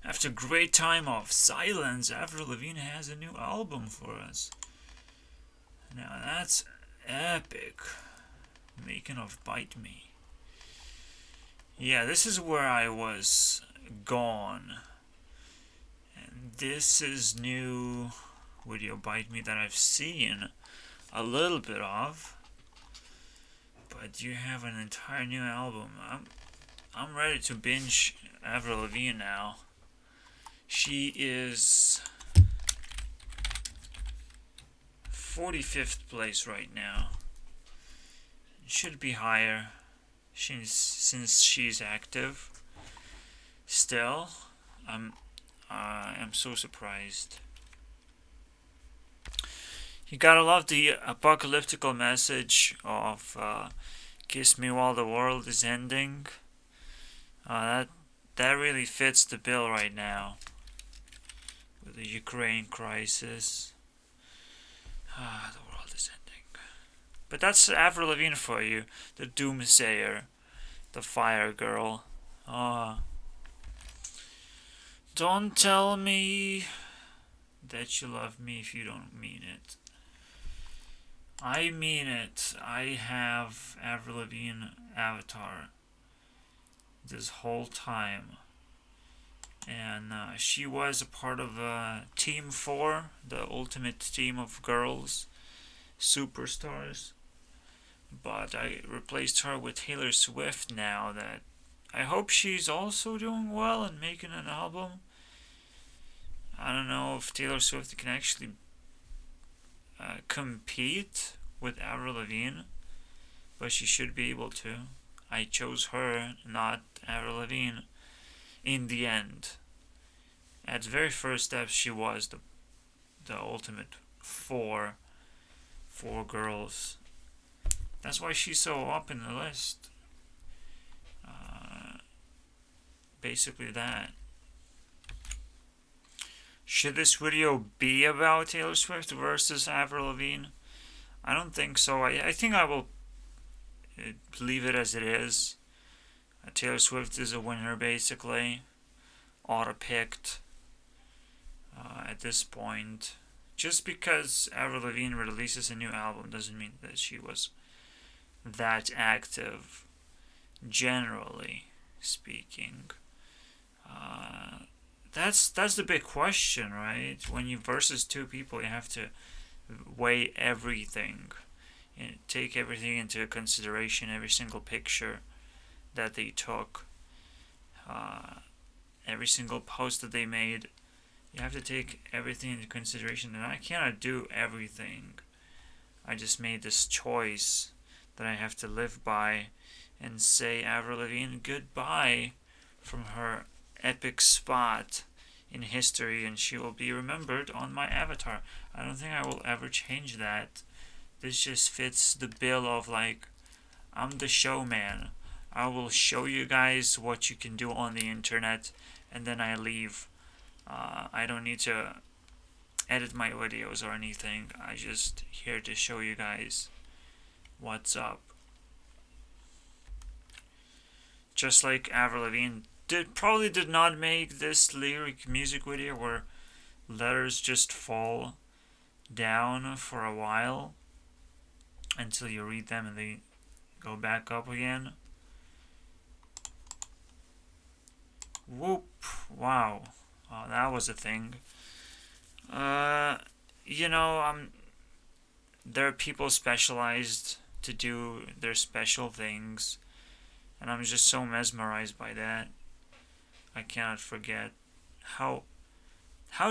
After a great time of silence, Avril Lavigne has a new album for us. Now that's epic. Making of Bite Me. Yeah, this is where I was gone. And this is new video Bite Me that I've seen a little bit of. But you have an entire new album. I'm ready to binge Avril Lavigne now. She is 45th place right now. Should be higher since she's active. Still, I'm so surprised. You gotta love the apocalyptical message of "Kiss Me While the World Is Ending." That really fits the bill right now with the Ukraine crisis. The world is ending. But that's Avril Lavigne for you, the doomsayer, the fire girl. Don't tell me that you love me if you don't mean it. I mean it. I have Avril Lavigne avatar this whole time. And she was a part of Team 4, the ultimate team of girls, superstars. But I replaced her with Taylor Swift now. That I hope she's also doing well and making an album. I don't know if Taylor Swift can actually compete with Avril Lavigne, but she should be able to. I chose her, not Avril Lavigne, in the end. At the very first step, she was the ultimate four girls. That's why she's so up in the list. Basically that. Should this video be about Taylor Swift versus Avril Lavigne? I don't think so. I think I will leave it as it is. Taylor Swift is a winner, basically. Auto-picked at this point. Just because Avril Lavigne releases a new album doesn't mean that she was that active, generally speaking. That's the big question, right? When you versus two people, you have to weigh everything and take everything into consideration, every single picture that they took, every single post that they made. You have to take everything into consideration, and I cannot do everything. I just made this choice that I have to live by and say Avril Lavigne goodbye from her epic spot in history, and she will be remembered on my avatar. I don't think I will ever change that. This just fits the bill of like, I'm the showman. I will show you guys what you can do on the internet, and then I leave. I don't need to edit my videos or anything. I just here to show you guys what's up. Just like Avril Lavigne probably did not make this lyric music video where letters just fall down for a while until you read them and they go back up again. Whoop! Wow. Oh, that was a thing. There are people specialized to do their special things, and I'm just so mesmerized by that. I cannot forget how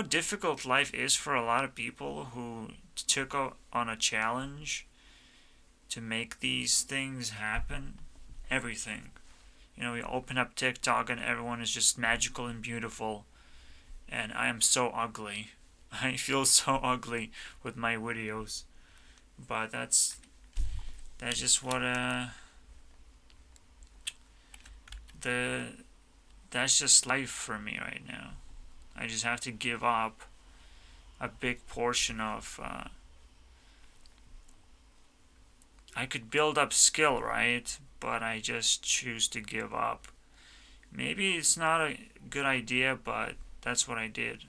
difficult life is for a lot of people who took on a challenge to make these things happen. Everything. We open up TikTok and everyone is just magical and beautiful. And I am so ugly. I feel so ugly with my videos. But that's just what that's just life for me right now. I just have to give up a big portion of I could build up skill, right? But I just choose to give up. Maybe it's not a good idea, but That's what I did.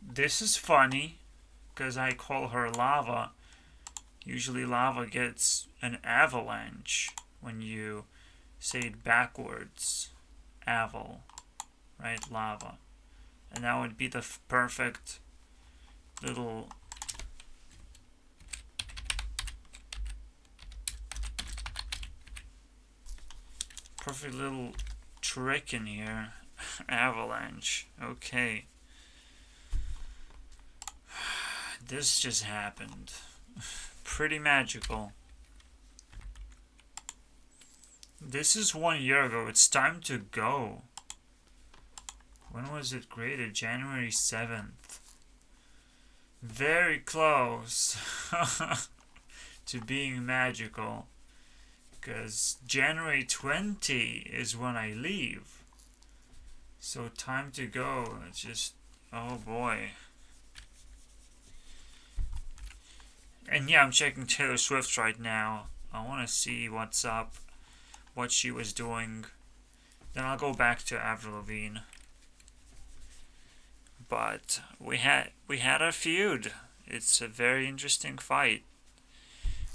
This is funny, because I call her lava. Usually lava gets an avalanche when you say it backwards. Aval, right? Lava. And that would be the perfect little trick in here. Avalanche. Okay. This just happened. Pretty magical. This is 1 year ago. It's time to go. When was it created? January 7th. Very close to being magical. Because January 20 is when I leave. So time to go. It's just, oh boy. And yeah, I'm checking Taylor Swift right now. I want to see what's up, what she was doing. Then I'll go back to Avril Lavigne. But we had a feud. It's a very interesting fight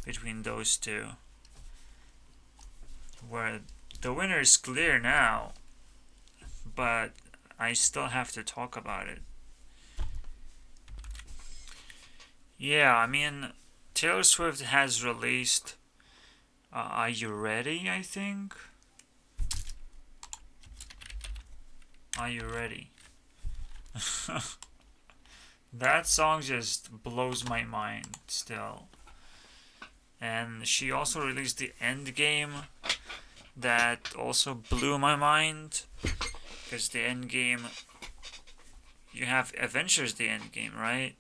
between those two, where the winner is clear now, but I still have to talk about it. Yeah, I mean, Taylor Swift has released Are You Ready, I think? Are You Ready? That song just blows my mind still. And she also released the Endgame. That also blew my mind. Because the Endgame, you have Avengers the Endgame, right?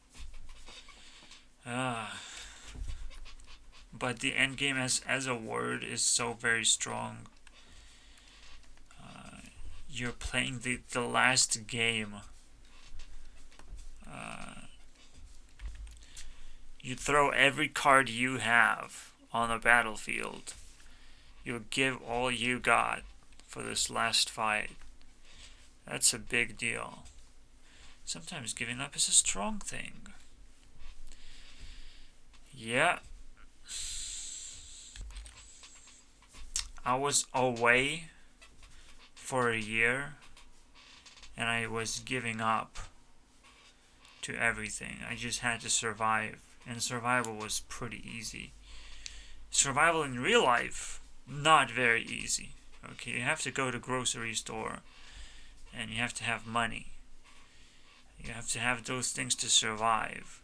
But the Endgame as a word is so very strong. You're playing the last game. You throw every card you have on the battlefield. You'll give all you got for this last fight. That's a big deal. Sometimes giving up is a strong thing. Yeah. I was away for a year and I was giving up to everything. I just had to survive. And survival was pretty easy. Survival in real life, not very easy. Okay, you have to go to grocery store and you have to have money. You have to have those things to survive.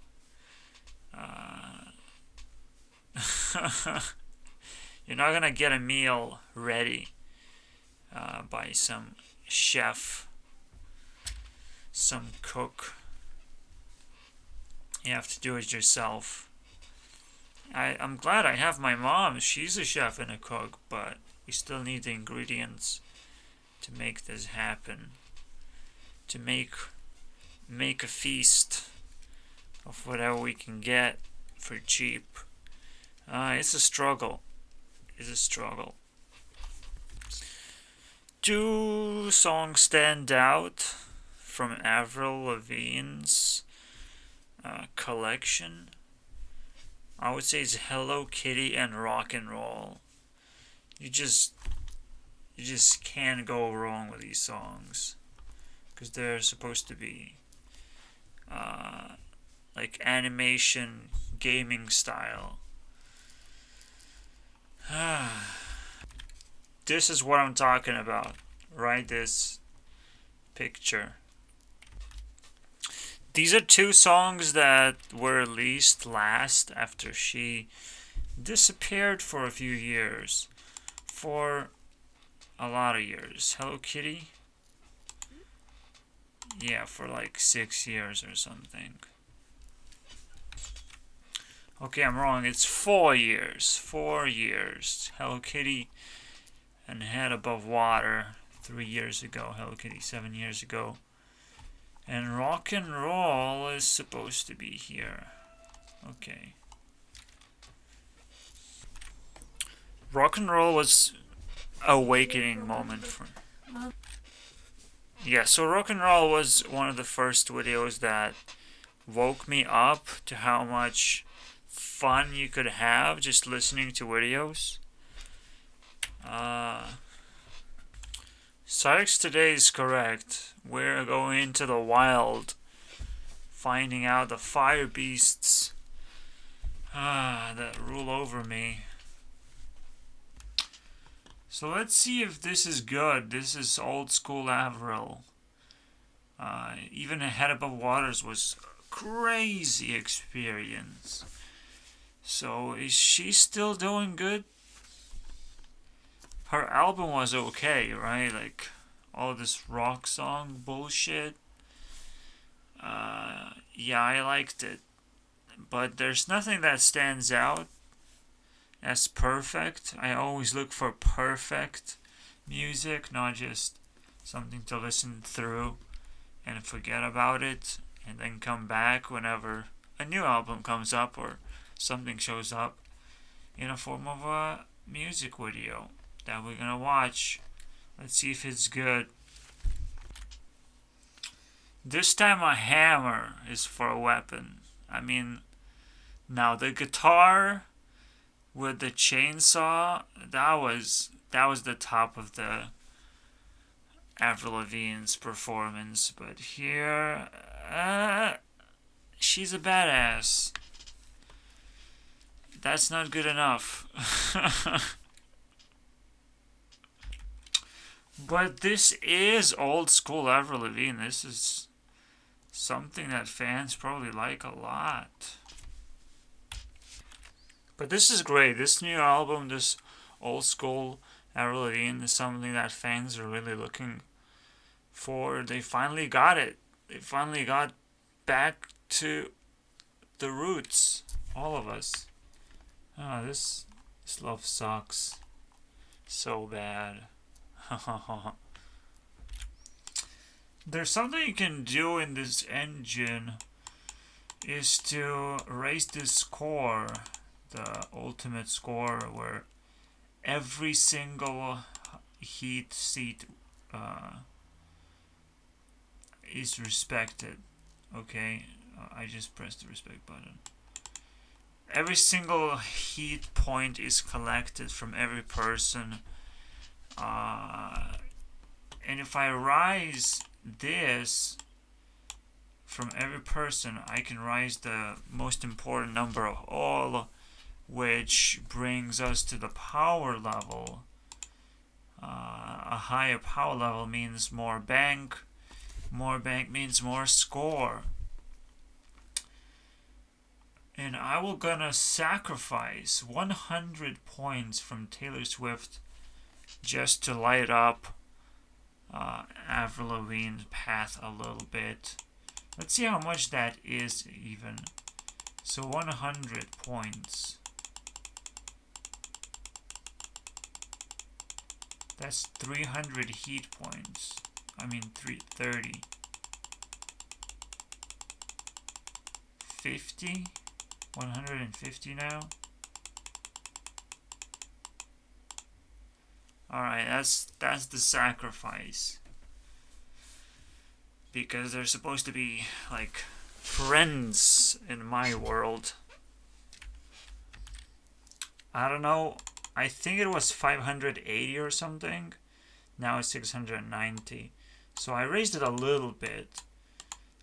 You're not gonna get a meal ready by some chef, some cook. You have to do it yourself. I'm glad I have my mom. She's a chef and a cook, but we still need the ingredients to make this happen. To make a feast of whatever we can get for cheap. It's a struggle. It's a struggle. Do songs stand out from Avril Lavigne's collection? I would say it's Hello Kitty and Rock and Roll. You just can't go wrong with these songs, because they're supposed to be like animation gaming style. This is what I'm talking about, right? This picture. These are two songs that were released last after she disappeared for a few years. For a lot of years. Hello Kitty? Yeah, for like 6 years or something. Okay, I'm wrong. It's 4 years. 4 years. Hello Kitty and Head Above Water 3 years ago. Hello Kitty 7 years ago. And Rock and Roll is supposed to be here. Okay. Rock and Roll was an awakening moment for... Yeah, so rock and roll was one of the first videos that woke me up to how much fun you could have just listening to videos. Uh, Sykes today is correct. We're going into the wild, finding out the fire beasts that rule over me. So let's see if this is good. This is old school Avril. Even Head Above Waters was a crazy experience. So is she still doing good? Her album was okay, right? Like all this rock song bullshit. Yeah, I liked it. But there's nothing that stands out as perfect. I always look for perfect music, not just something to listen through and forget about it and then come back whenever a new album comes up or something shows up in a form of a music video that we're gonna watch. Let's see if it's good. This time a hammer is for a weapon. I mean, now the guitar with the chainsaw, that was the top of the Avril Lavigne's performance. But here, she's a badass. That's not good enough. But this is old school Avril Lavigne. This is something that fans probably like a lot. But this is great. This new album, this old school Avril Lavigne, is something that fans are really looking for. They finally got it. They finally got back to the roots. All of us. This love sucks so bad. There's something you can do in this engine is to raise the score, the ultimate score, where every single heat seat is respected. Okay, I just pressed the respect button. Every single heat point is collected from every person. And if I rise this from every person, I can rise the most important number of all, which brings us to the power level. A higher power level means more bank. More bank means more score. And I will gonna sacrifice 100 points from Taylor Swift just to light up Avril Lavigne's path a little bit. Let's see how much that is even. So 100 points. That's 300 heat points. I mean 330. 50? 150 now? Alright, that's the sacrifice. Because they're supposed to be like friends in my world. I don't know. I think it was 580 or something. Now it's 690. So I raised it a little bit.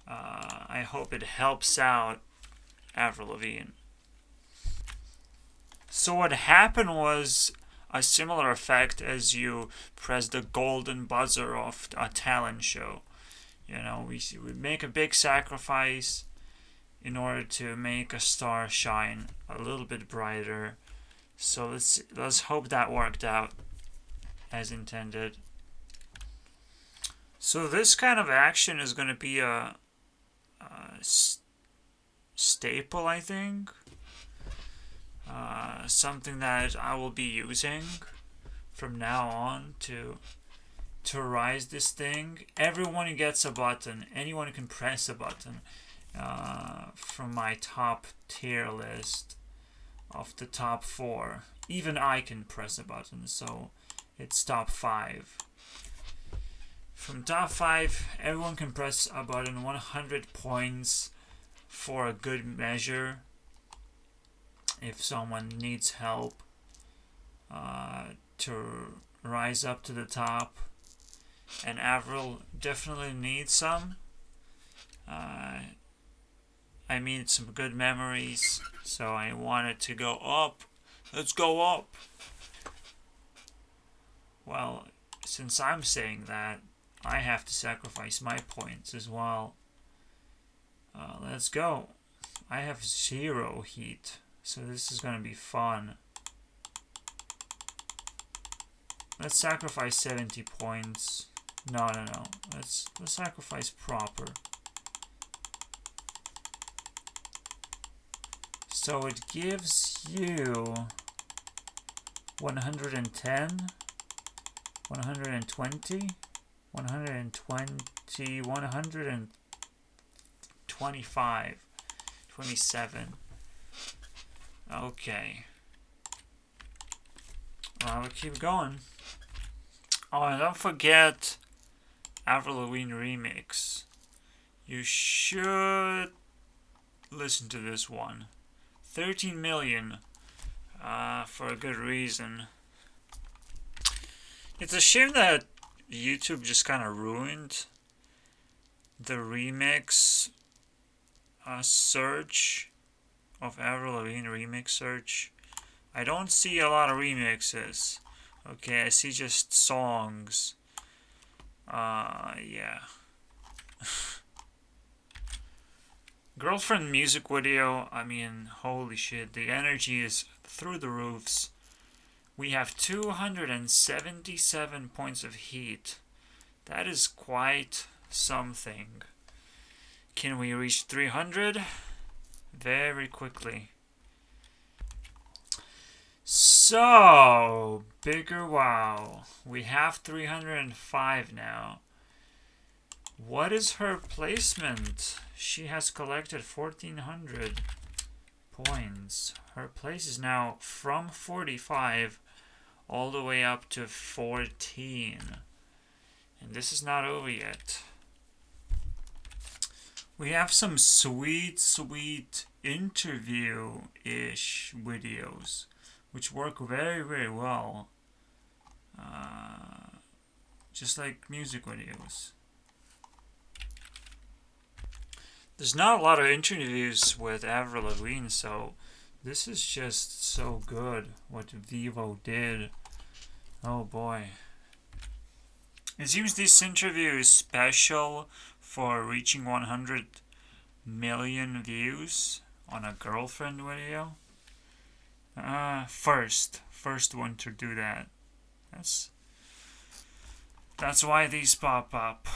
I hope it helps out Avril Lavigne. So what happened was a similar effect as you press the golden buzzer of a talent show. You know, we make a big sacrifice in order to make a star shine a little bit brighter. So let's hope that worked out as intended. So this kind of action is going to be a staple, I think. Something that I will be using from now on to rise this thing. Everyone gets a button. Anyone can press a button from my top tier list of the top 4. Even I can press a button, so it's top 5. From top 5, everyone can press a button. 100 points for a good measure. If someone needs help to rise up to the top, and Avril definitely needs some. I made some good memories, so I wanted to go up. Let's go up. Well, since I'm saying that, I have to sacrifice my points as well. Let's go. I have 0 heat, so this is gonna be fun. Let's sacrifice 70 points. No. Let's sacrifice proper. So it gives you 110, 120, 120, 125, 27. Okay. We'll keep going. Oh, and don't forget Avril Lavigne remix. You should listen to this one. 13 million, for a good reason. It's a shame that YouTube just kind of ruined the remix search of Avril Lavigne remix search. I don't see a lot of remixes. Okay, I see just songs. Yeah. Girlfriend music video, I mean, holy shit, the energy is through the roofs. We have 277 points of heat. That is quite something. Can we reach 300? Very quickly. So, bigger wow. We have 305 now. What is her placement? She has collected 1,400 points. Her place is now from 45 all the way up to 14. And this is not over yet. We have some sweet interview-ish videos, which work very well. Just like music videos. There's not a lot of interviews with Avril Lavigne, so this is just so good what Vivo did. Oh boy. It seems this interview is special for reaching 100 million views on a girlfriend video. First one to do that. That's why these pop up.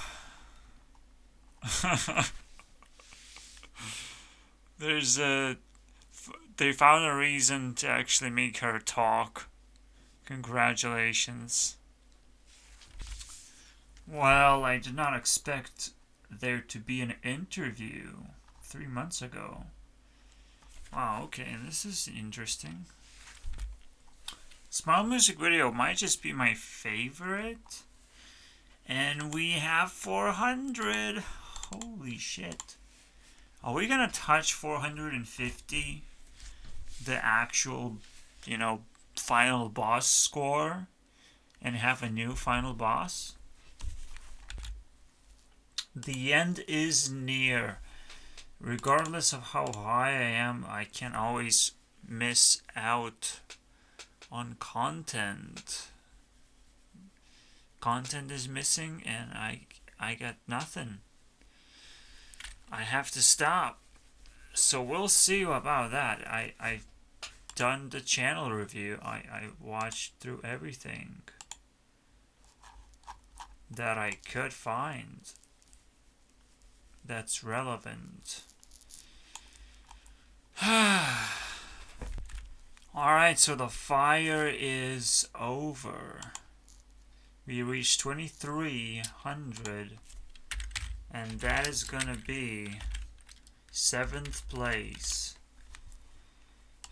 They found a reason to actually make her talk. Congratulations. Well, I did not expect there to be an interview 3 months ago. Wow, okay, this is interesting. Smile music video might just be my favorite. And we have 400. Holy shit. Are we gonna touch 450? The actual, final boss score? And have a new final boss? The end is near. Regardless of how high I am, I can always miss out on content. Content is missing and I got nothing. I have to stop. So we'll see about that. I've done the channel review. I watched through everything that I could find that's relevant. Alright, so the fire is over. We reached 2,300. And that is gonna be 7th place.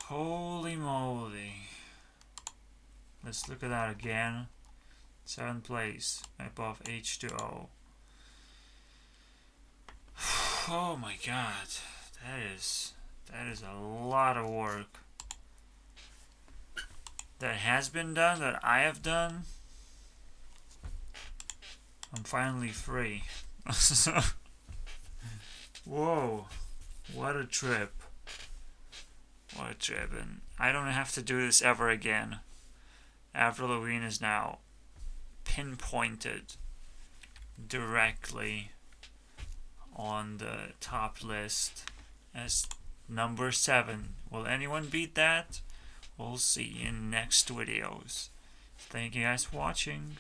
Holy moly. Let's look at that again. 7th place above H2O. Oh my god, that is a lot of work that has been done, that I have done. I'm finally free. Whoa, what a trip. What a trip. And I don't have to do this ever again. Avril Lavigne is now pinpointed directly on the top list as number 7. Will anyone beat that? We'll see in next videos. Thank you guys for watching.